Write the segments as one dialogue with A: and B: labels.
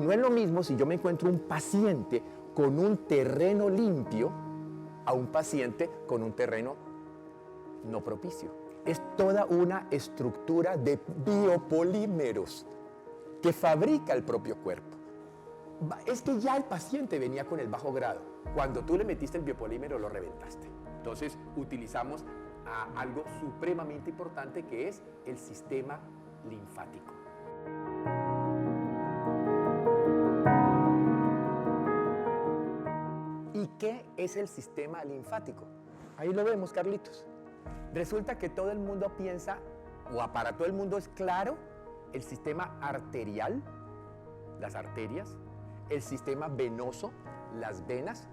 A: no es lo mismo si yo me encuentro un paciente con un terreno limpio a un paciente con un terreno no propicio. Es toda una estructura de biopolímeros que fabrica el propio cuerpo. Es que ya el paciente venía con el bajo grado. Cuando tú le metiste el biopolímero, lo reventaste. Entonces, utilizamos algo supremamente importante que es el sistema linfático. ¿Y qué es el sistema linfático? Ahí lo vemos, Carlitos. Resulta que todo el mundo piensa, o para todo el mundo es claro, el sistema arterial, las arterias, el sistema venoso, las venas,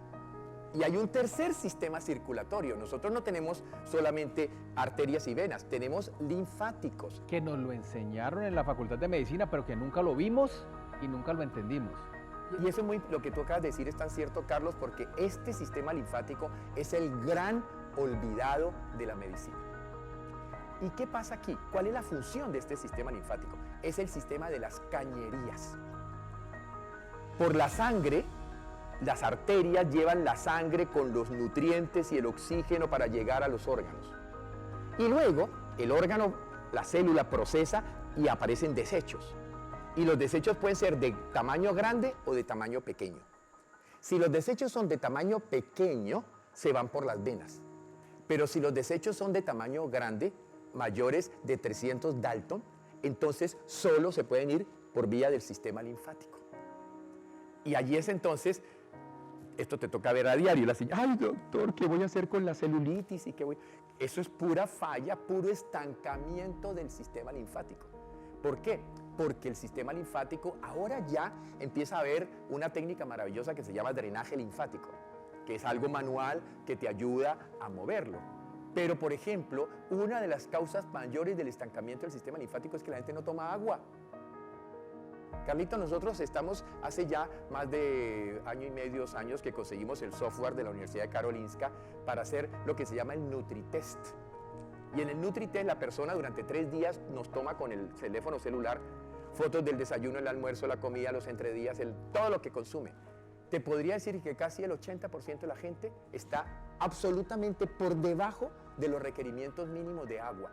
A: y hay un tercer sistema circulatorio. Nosotros no tenemos solamente arterias y venas, tenemos linfáticos.
B: Que nos lo enseñaron en la Facultad de Medicina, pero que nunca lo vimos y nunca lo entendimos.
A: Y eso es lo que tú acabas de decir es tan cierto, Carlos, porque este sistema linfático es el gran olvidado de la medicina. ¿Y qué pasa aquí? ¿Cuál es la función de este sistema linfático? Es el sistema de las cañerías. Por la sangre, las arterias llevan la sangre con los nutrientes y el oxígeno para llegar a los órganos. Y luego, el órgano, la célula procesa y aparecen desechos. Y los desechos pueden ser de tamaño grande o de tamaño pequeño. Si los desechos son de tamaño pequeño, se van por las venas. Pero si los desechos son de tamaño grande, mayores de 300 Dalton, entonces solo se pueden ir por vía del sistema linfático. Y allí es entonces, esto te toca ver a diario, la señora, ay doctor, ¿qué voy a hacer con la celulitis? ¿Y qué voy? Eso es pura falla, puro estancamiento del sistema linfático. ¿Por qué? Porque el sistema linfático ahora ya empieza a haber una técnica maravillosa que se llama drenaje linfático, que es algo manual que te ayuda a moverlo. Pero, por ejemplo, una de las causas mayores del estancamiento del sistema linfático es que la gente no toma agua. Carlito, nosotros estamos hace ya más de año y medio, 2 años que conseguimos el software de la Universidad de Karolinska para hacer lo que se llama el NutriTest. Y en el NutriTest la persona durante 3 días nos toma con el teléfono celular fotos del desayuno, el almuerzo, la comida, los entredías, todo lo que consume. Te podría decir que casi el 80% de la gente está absolutamente por debajo de los requerimientos mínimos de agua.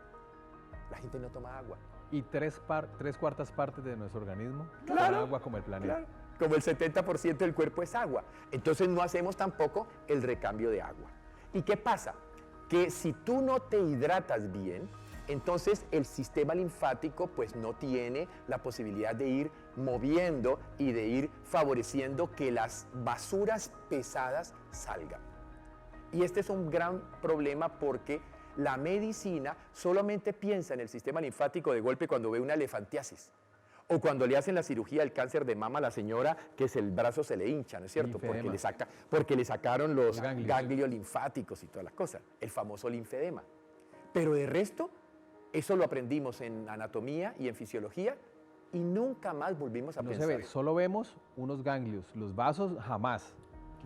A: La gente no toma agua.
B: Y 3/4 partes de nuestro organismo
A: Claro,
B: son agua como el planeta.
A: Claro. Como el 70% del cuerpo es agua. Entonces no hacemos tampoco el recambio de agua. ¿Y qué pasa? Que si tú no te hidratas bien, entonces el sistema linfático pues no tiene la posibilidad de ir moviendo y de ir favoreciendo que las basuras pesadas salgan. Y este es un gran problema porque la medicina solamente piensa en el sistema linfático de golpe cuando ve una elefantiasis o cuando le hacen la cirugía del cáncer de mama a la señora que el brazo se le hincha, ¿no es cierto? Porque le sacaron los ganglios linfáticos y todas las cosas, el famoso linfedema. Pero de resto, eso lo aprendimos en anatomía y en fisiología y nunca más volvimos a pensar.
B: No se ve, solo vemos unos ganglios, los vasos jamás.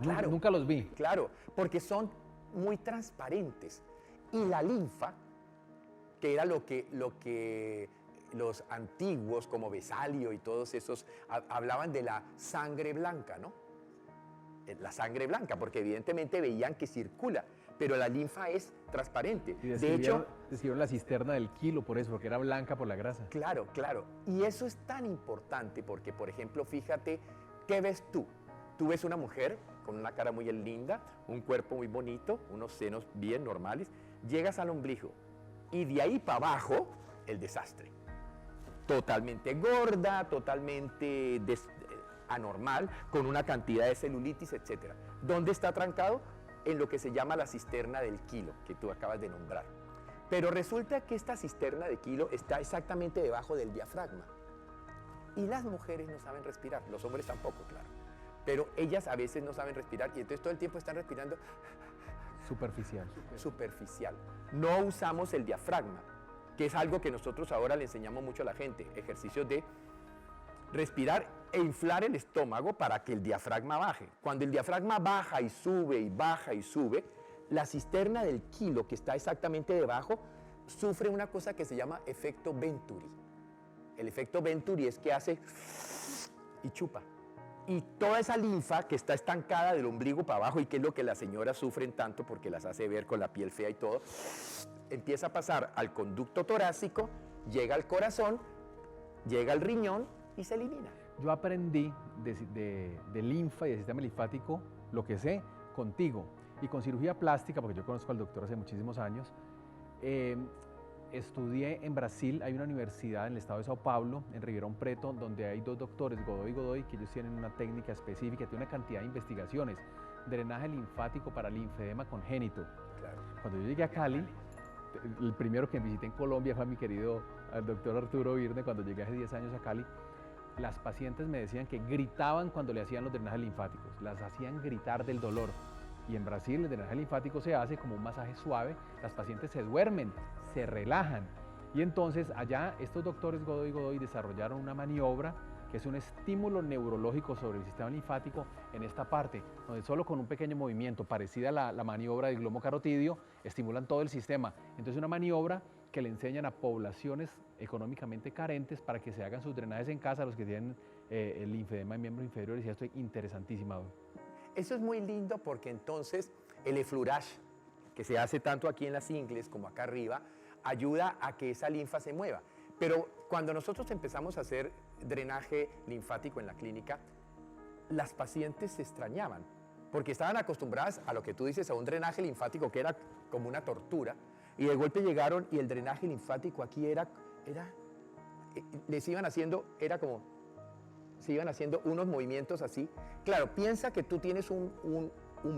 A: Claro,
B: nunca los vi.
A: Claro, porque son muy transparentes. Y la linfa, que era lo que los antiguos, como Vesalio y todos esos, hablaban de la sangre blanca, ¿no? La sangre blanca, porque evidentemente veían que circula, pero la linfa es transparente.
B: Y describieron la cisterna del kilo por eso, porque era blanca por la grasa.
A: Claro, claro. Y eso es tan importante porque, por ejemplo, fíjate, ¿qué ves tú? Tú ves una mujer con una cara muy linda, un cuerpo muy bonito, unos senos bien normales, llegas al ombligo y de ahí para abajo, el desastre. Totalmente gorda, totalmente anormal, con una cantidad de celulitis, etc. ¿Dónde está trancado? En lo que se llama la cisterna del kilo, que tú acabas de nombrar. Pero resulta que esta cisterna de kilo está exactamente debajo del diafragma. Y las mujeres no saben respirar, los hombres tampoco, claro. Pero ellas a veces no saben respirar y entonces todo el tiempo están respirando
B: superficial.
A: Superficial. No usamos el diafragma, que es algo que nosotros ahora le enseñamos mucho a la gente, ejercicios de respirar e inflar el estómago para que el diafragma baje. Cuando el diafragma baja y sube, la cisterna del kilo, que está exactamente debajo, sufre una cosa que se llama efecto Venturi. El efecto Venturi es que hace y chupa. Y toda esa linfa que está estancada del ombligo para abajo y que es lo que las señoras sufren tanto porque las hace ver con la piel fea y todo, empieza a pasar al conducto torácico, llega al corazón, llega al riñón y se elimina.
B: Yo aprendí de linfa y del sistema linfático lo que sé contigo y con cirugía plástica, porque yo conozco al doctor hace muchísimos años. Estudié en Brasil, hay una universidad en el estado de Sao Paulo, en Ribeirão Preto, donde hay dos doctores, Godoy y Godoy, que ellos tienen una técnica específica, tiene una cantidad de investigaciones, drenaje linfático para linfedema congénito.
A: Claro.
B: Cuando yo llegué a Cali, el primero que visité en Colombia fue a mi querido al doctor Arturo Virne, cuando llegué hace 10 años a Cali. Las pacientes me decían que gritaban cuando le hacían los drenajes linfáticos, las hacían gritar del dolor. Y en Brasil el drenaje linfático se hace como un masaje suave, las pacientes se duermen, se relajan. Y entonces allá estos doctores Godoy y Godoy desarrollaron una maniobra que es un estímulo neurológico sobre el sistema linfático en esta parte, donde solo con un pequeño movimiento, parecida a la maniobra del glomo carotidio, estimulan todo el sistema. Entonces una maniobra que le enseñan a poblaciones económicamente carentes para que se hagan sus drenajes en casa, los que tienen el linfedema en miembros inferiores, y esto es interesantísima.
A: Eso es muy lindo porque entonces el effleurage, que se hace tanto aquí en las ingles como acá arriba, ayuda a que esa linfa se mueva. Pero cuando nosotros empezamos a hacer drenaje linfático en la clínica, las pacientes se extrañaban porque estaban acostumbradas a lo que tú dices, a un drenaje linfático que era como una tortura, y de golpe llegaron y el drenaje linfático aquí les iban haciendo, se iban haciendo unos movimientos así. Claro, piensa que tú tienes un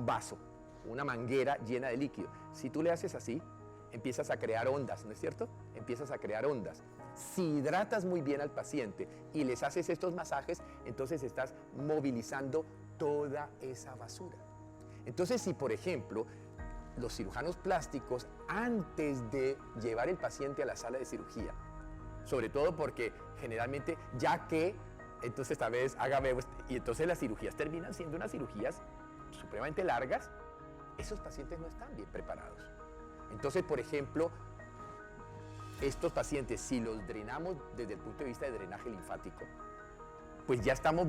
A: vaso, una manguera llena de líquido. Si tú le haces así, empiezas a crear ondas, ¿no es cierto? Empiezas a crear ondas. Si hidratas muy bien al paciente y les haces estos masajes, entonces estás movilizando toda esa basura. Entonces, si por ejemplo, los cirujanos plásticos, antes de llevar el paciente a la sala de cirugía, sobre todo porque generalmente, ya que entonces tal vez y entonces las cirugías terminan siendo unas cirugías supremamente largas, esos pacientes no están bien preparados. Entonces, por ejemplo, estos pacientes, si los drenamos desde el punto de vista de drenaje linfático, pues ya estamos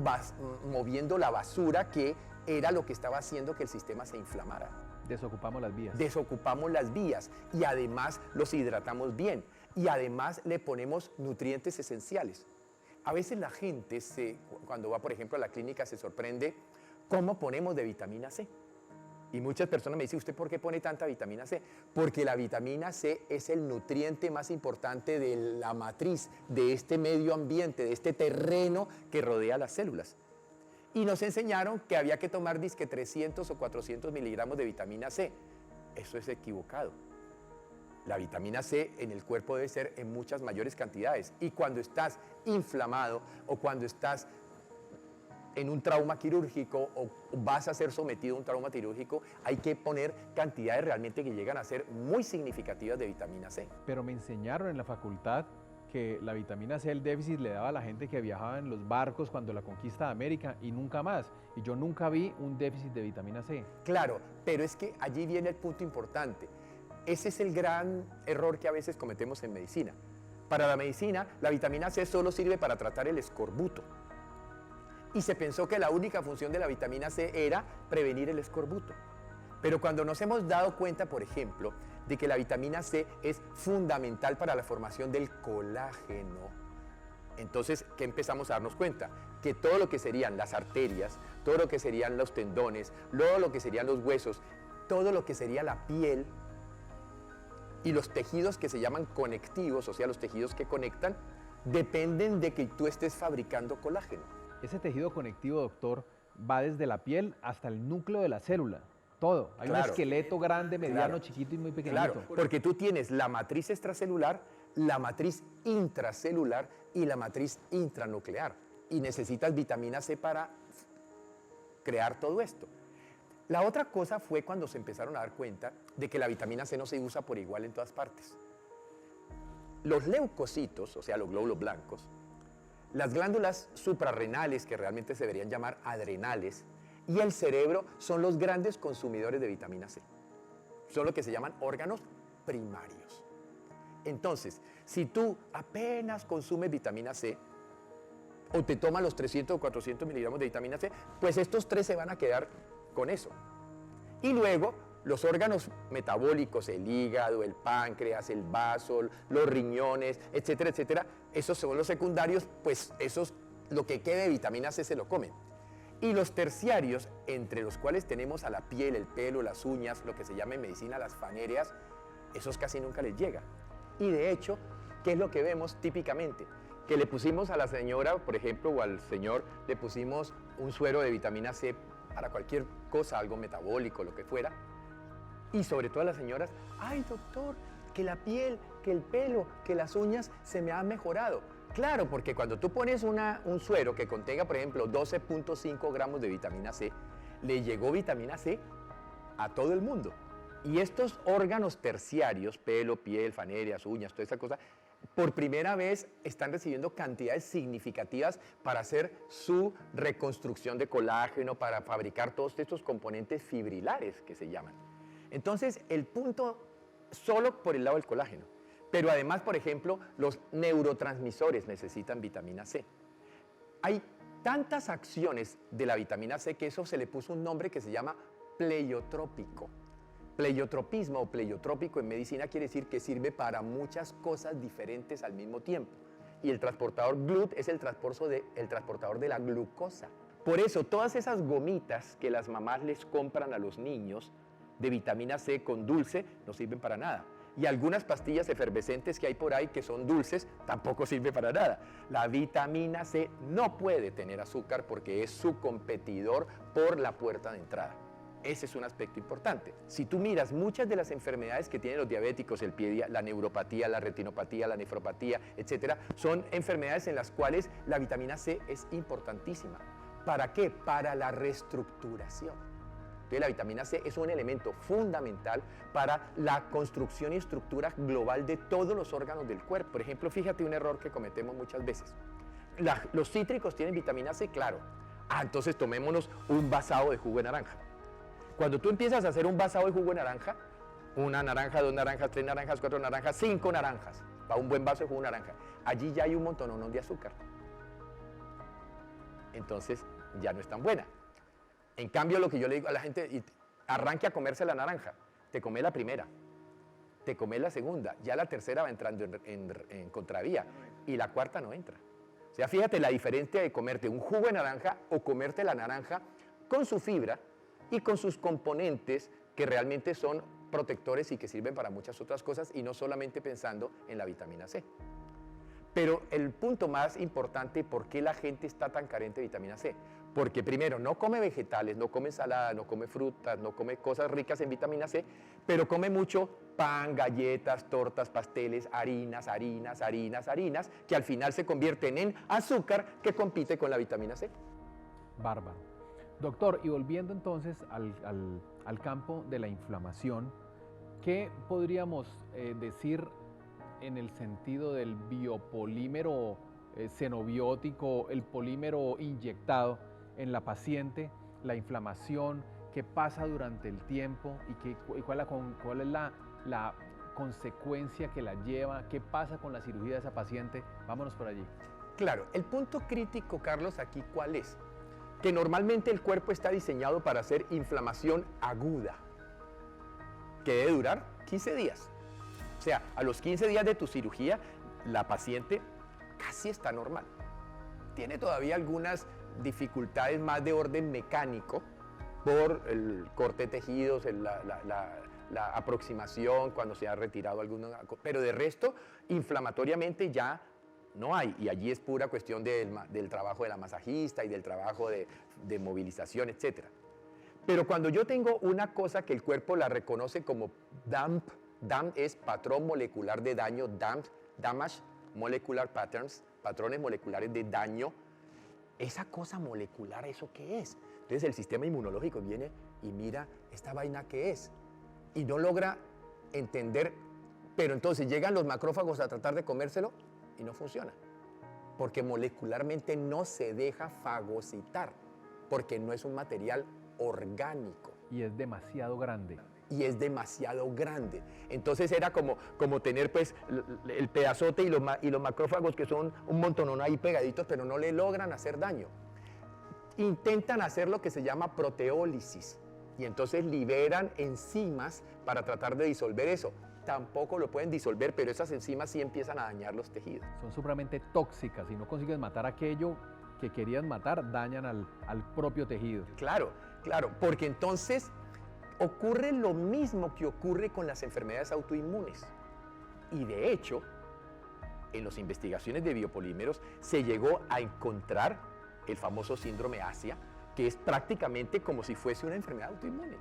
A: moviendo la basura que era lo que estaba haciendo que el sistema se inflamara.
B: Desocupamos las vías.
A: Desocupamos las vías y además los hidratamos bien y además le ponemos nutrientes esenciales. A veces la gente, cuando va, por ejemplo, a la clínica, se sorprende cómo ponemos de vitamina C. Y muchas personas me dicen, ¿usted por qué pone tanta vitamina C? Porque la vitamina C es el nutriente más importante de la matriz, de este medio ambiente, de este terreno que rodea las células. Y nos enseñaron que había que tomar disque 300 o 400 miligramos de vitamina C. Eso es equivocado. La vitamina C en el cuerpo debe ser en muchas mayores cantidades. Y cuando estás inflamado o cuando estás en un trauma quirúrgico o vas a ser sometido a un trauma quirúrgico, hay que poner cantidades realmente que llegan a ser muy significativas de vitamina C.
B: Pero me enseñaron en la facultad que la vitamina C, el déficit le daba a la gente que viajaba en los barcos cuando la conquista de América y nunca más. Y yo nunca vi un déficit de vitamina C.
A: Claro, pero es que allí viene el punto importante. Ese es el gran error que a veces cometemos en medicina. Para la medicina, la vitamina C solo sirve para tratar el escorbuto. Y se pensó que la única función de la vitamina C era prevenir el escorbuto. Pero cuando nos hemos dado cuenta, por ejemplo, de que la vitamina C es fundamental para la formación del colágeno, entonces, ¿qué empezamos a darnos cuenta? Que todo lo que serían las arterias, todo lo que serían los tendones, todo lo que serían los huesos, todo lo que sería la piel y los tejidos que se llaman conectivos, o sea, los tejidos que conectan, dependen de que tú estés fabricando colágeno.
B: Ese tejido conectivo, doctor, va desde la piel hasta el núcleo de la célula. Todo. Hay un esqueleto grande, mediano, chiquito y muy pequeñito.
A: Claro, porque tú tienes la matriz extracelular, la matriz intracelular y la matriz intranuclear. Y necesitas vitamina C para crear todo esto. La otra cosa fue cuando se empezaron a dar cuenta de que la vitamina C no se usa por igual en todas partes. Los leucocitos, o sea, los glóbulos blancos, las glándulas suprarrenales, que realmente se deberían llamar adrenales, y el cerebro son los grandes consumidores de vitamina C. Son lo que se llaman órganos primarios. Entonces, si tú apenas consumes vitamina C, o te toman los 300 o 400 miligramos de vitamina C, pues estos tres se van a quedar con eso. Y luego los órganos metabólicos, el hígado, el páncreas, el vaso, los riñones, etcétera, etcétera, esos son los secundarios, pues esos, lo que quede de vitamina C se lo comen. Y los terciarios, entre los cuales tenemos a la piel, el pelo, las uñas, lo que se llama en medicina las fanéreas, esos casi nunca les llega. Y de hecho, ¿qué es lo que vemos típicamente? Que le pusimos a la señora, por ejemplo, o al señor, le pusimos un suero de vitamina C para cualquier cosa, algo metabólico, lo que fuera, y sobre todo a las señoras, ay doctor, que la piel, que el pelo, que las uñas se me han mejorado. Claro, porque cuando tú pones un suero que contenga, por ejemplo, 12.5 gramos de vitamina C, le llegó vitamina C a todo el mundo. Y estos órganos terciarios, pelo, piel, fanéreas, uñas, toda esa cosa, por primera vez están recibiendo cantidades significativas para hacer su reconstrucción de colágeno, para fabricar todos estos componentes fibrilares que se llaman. Entonces, el punto solo por el lado del colágeno, pero además, por ejemplo, los neurotransmisores necesitan vitamina C. Hay tantas acciones de la vitamina C que eso se le puso un nombre que se llama pleiotrópico. Pleiotropismo o pleiotrópico en medicina quiere decir que sirve para muchas cosas diferentes al mismo tiempo. Y el transportador GLUT es el transportador de la glucosa. Por eso, todas esas gomitas que las mamás les compran a los niños de vitamina C con dulce no sirven para nada. Y algunas pastillas efervescentes que hay por ahí que son dulces tampoco sirven para nada. La vitamina C no puede tener azúcar porque es su competidor por la puerta de entrada. Ese es un aspecto importante. Si tú miras muchas de las enfermedades que tienen los diabéticos, la neuropatía, la retinopatía, la nefropatía, etcétera, son enfermedades en las cuales la vitamina C es importantísima. ¿Para qué? Para la reestructuración. Entonces, la vitamina C es un elemento fundamental para la construcción y estructura global de todos los órganos del cuerpo. Por ejemplo, fíjate un error que cometemos muchas veces. Los cítricos tienen vitamina C, claro. Entonces tomémonos un vasado de jugo de naranja. Cuando tú empiezas a hacer un vasado de jugo de naranja, una naranja, 2 naranjas, 3 naranjas, 4 naranjas, 5 naranjas, para un buen vaso de jugo de naranja, allí ya hay un montonón de azúcar. Entonces ya no es tan buena. En cambio, lo que yo le digo a la gente, arranque a comerse la naranja, te come la primera, te come la segunda, ya la tercera va entrando en contravía y la cuarta no entra. O sea, fíjate la diferencia de comerte un jugo de naranja o comerte la naranja con su fibra y con sus componentes que realmente son protectores y que sirven para muchas otras cosas y no solamente pensando en la vitamina C. Pero el punto más importante, ¿por qué la gente está tan carente de vitamina C? Porque primero, no come vegetales, no come ensalada, no come frutas, no come cosas ricas en vitamina C, pero come mucho pan, galletas, tortas, pasteles, harinas, que al final se convierten en azúcar que compite con la vitamina C.
B: Bárbaro. Doctor, y volviendo entonces al campo de la inflamación, ¿qué podríamos decir en el sentido del biopolímero xenobiótico, el polímero inyectado en la paciente, la inflamación, qué pasa durante el tiempo y cuál es la consecuencia que la lleva, qué pasa con la cirugía de esa paciente? Vámonos por allí.
A: Claro, el punto crítico, Carlos, aquí ¿cuál es? Que normalmente el cuerpo está diseñado para hacer inflamación aguda, que debe durar 15 días. O sea, a los 15 días de tu cirugía, la paciente casi está normal. Tiene todavía algunas dificultades más de orden mecánico por el corte de tejidos, la aproximación cuando se ha retirado alguno, pero de resto, inflamatoriamente ya no hay. Y allí es pura cuestión del trabajo de la masajista y del trabajo de movilización, etc. Pero cuando yo tengo una cosa que el cuerpo la reconoce como DAMP, DAMP es patrón molecular de daño, DAMP, Damage Molecular Patterns, patrones moleculares de daño. Esa cosa molecular, ¿eso qué es? Entonces el sistema inmunológico viene y mira esta vaina qué es y no logra entender, pero entonces llegan los macrófagos a tratar de comérselo y no funciona, porque molecularmente no se deja fagocitar, porque no es un material orgánico.
B: Y es demasiado grande.
A: y es demasiado grande. Entonces era como tener pues el pedazote y los macrófagos que son un montonón ahí pegaditos, pero no le logran hacer daño. Intentan hacer lo que se llama proteólisis y entonces liberan enzimas para tratar de disolver eso. Tampoco lo pueden disolver, pero esas enzimas sí empiezan a dañar los tejidos.
B: Son supremamente tóxicas. Si no consigues matar aquello que querías matar, dañan al propio tejido.
A: Claro, claro, porque entonces ocurre lo mismo que ocurre con las enfermedades autoinmunes. Y de hecho, en las investigaciones de biopolímeros se llegó a encontrar el famoso síndrome ASIA, que es prácticamente como si fuese una enfermedad autoinmune.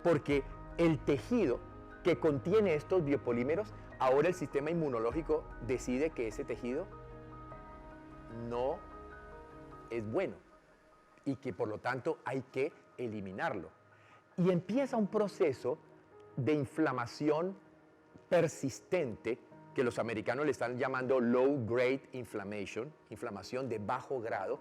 A: Porque el tejido que contiene estos biopolímeros, ahora el sistema inmunológico decide que ese tejido no es bueno y que por lo tanto hay que eliminarlo. Y empieza un proceso de inflamación persistente que los americanos le están llamando low grade inflammation, inflamación de bajo grado,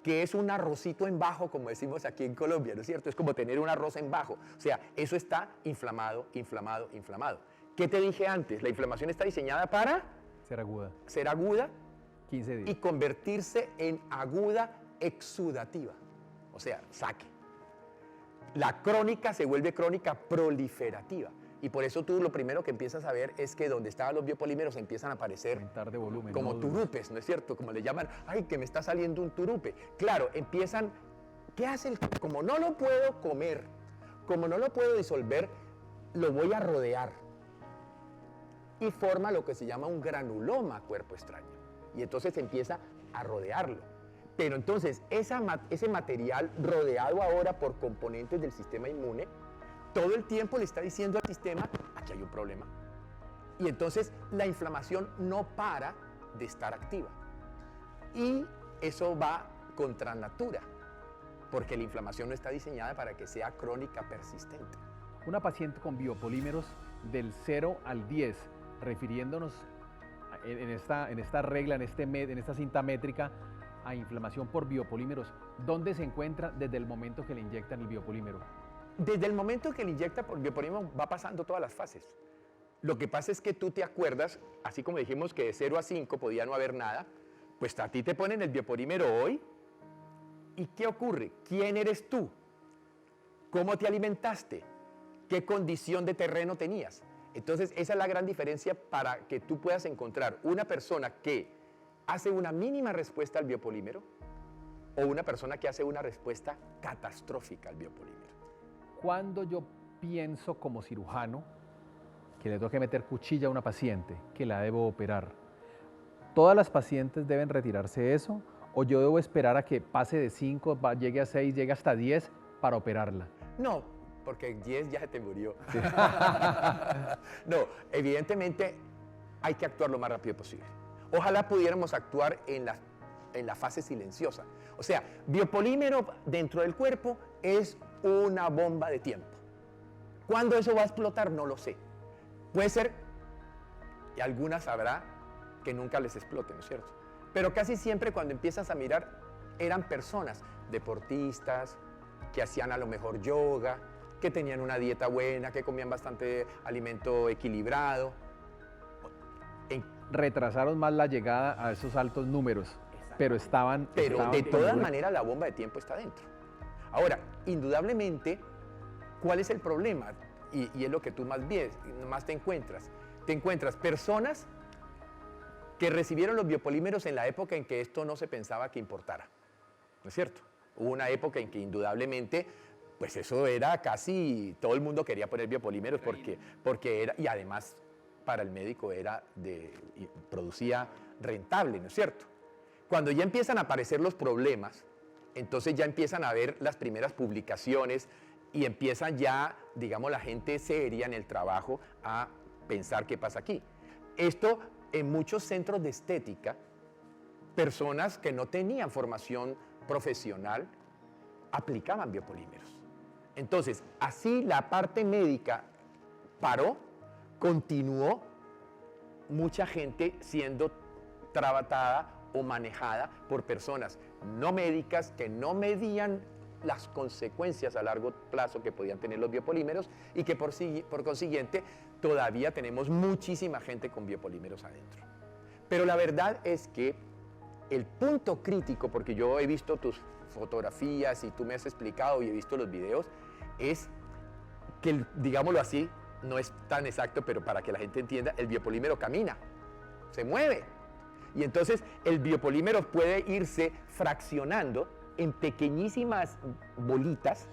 A: que es un arrocito en bajo, como decimos aquí en Colombia, ¿no es cierto? Es como tener un arroz en bajo. O sea, eso está inflamado, inflamado, inflamado. ¿Qué te dije antes? La inflamación está diseñada para
B: ser aguda.
A: 15 días. Y convertirse en aguda exudativa. O sea, saque. La crónica se vuelve crónica proliferativa. Y por eso tú lo primero que empiezas a ver es que donde estaban los biopolímeros empiezan a aparecer
B: de volumen,
A: como turupes, ¿no es cierto? Como le llaman, ay, que me está saliendo un turupe. Claro, empiezan, ¿qué hace? Como no lo puedo comer, como no lo puedo disolver, lo voy a rodear. Y forma lo que se llama un granuloma cuerpo extraño. Y entonces empieza a rodearlo. Pero entonces ese material rodeado ahora por componentes del sistema inmune, todo el tiempo le está diciendo al sistema, aquí hay un problema. Y entonces la inflamación no para de estar activa. Y eso va contra natura, porque la inflamación no está diseñada para que sea crónica persistente.
B: Una paciente con biopolímeros del 0 al 10, refiriéndonos en esta regla, en esta cinta métrica, a inflamación por biopolímeros, ¿dónde se encuentra desde el momento que le inyectan el biopolímero?
A: Desde el momento que le inyecta por biopolímero va pasando todas las fases. Lo que pasa es que tú te acuerdas, así como dijimos que de 0 a 5 podía no haber nada, pues a ti te ponen el biopolímero hoy. ¿Y qué ocurre? ¿Quién eres tú? ¿Cómo te alimentaste? ¿Qué condición de terreno tenías? Entonces esa es la gran diferencia para que tú puedas encontrar una persona que hace una mínima respuesta al biopolímero o una persona que hace una respuesta catastrófica al biopolímero.
B: Cuando yo pienso como cirujano que le tengo que meter cuchilla a una paciente, que la debo operar, ¿todas las pacientes deben retirarse eso o yo debo esperar a que pase de 5, llegue a 6, llegue hasta 10 para operarla?
A: No, porque 10 ya se te murió. Sí. No, evidentemente hay que actuar lo más rápido posible. Ojalá pudiéramos actuar en la fase silenciosa. O sea, biopolímero dentro del cuerpo es una bomba de tiempo. ¿Cuándo eso va a explotar? No lo sé. Puede ser, y algunas habrá que nunca les explote, ¿no es cierto? Pero casi siempre cuando empiezas a mirar, eran personas, deportistas, que hacían a lo mejor yoga, que tenían una dieta buena, que comían bastante alimento equilibrado.
B: Retrasaron más la llegada a esos altos números, pero estaban
A: de todas maneras la bomba de tiempo está dentro. Ahora, indudablemente, ¿cuál es el problema? Y es lo que tú más te encuentras. Te encuentras personas que recibieron los biopolímeros en la época en que esto no se pensaba que importara, ¿no es cierto? Hubo una época en que indudablemente, pues eso era casi, todo el mundo quería poner biopolímeros porque era, y además para el médico producía rentable, ¿no es cierto? Cuando ya empiezan a aparecer los problemas, entonces ya empiezan a ver las primeras publicaciones y empiezan ya, digamos, la gente seria en el trabajo a pensar qué pasa aquí. Esto en muchos centros de estética, personas que no tenían formación profesional aplicaban biopolímeros. Entonces, así la parte médica paró, continuó mucha gente siendo tratada o manejada por personas no médicas que no medían las consecuencias a largo plazo que podían tener los biopolímeros y que por consiguiente todavía tenemos muchísima gente con biopolímeros adentro. Pero la verdad es que el punto crítico, porque yo he visto tus fotografías y tú me has explicado y he visto los videos, es que, digámoslo así, no es tan exacto, pero para que la gente entienda, el biopolímero camina, se mueve. Y entonces el biopolímero puede irse fraccionando en pequeñísimas bolitas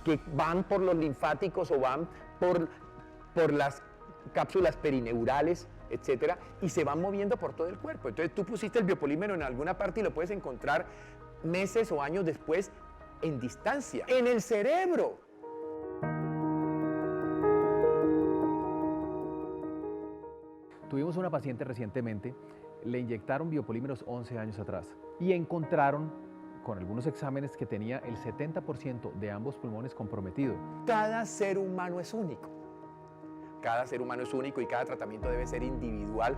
A: que van por los linfáticos o van por las cápsulas perineurales, etcétera, y se van moviendo por todo el cuerpo. Entonces tú pusiste el biopolímero en alguna parte y lo puedes encontrar meses o años después en distancia, en el cerebro.
B: Tuvimos una paciente recientemente, le inyectaron biopolímeros 11 años atrás y encontraron con algunos exámenes que tenía el 70% de ambos pulmones comprometido.
A: Cada ser humano es único. Cada ser humano es único y cada tratamiento debe ser individual.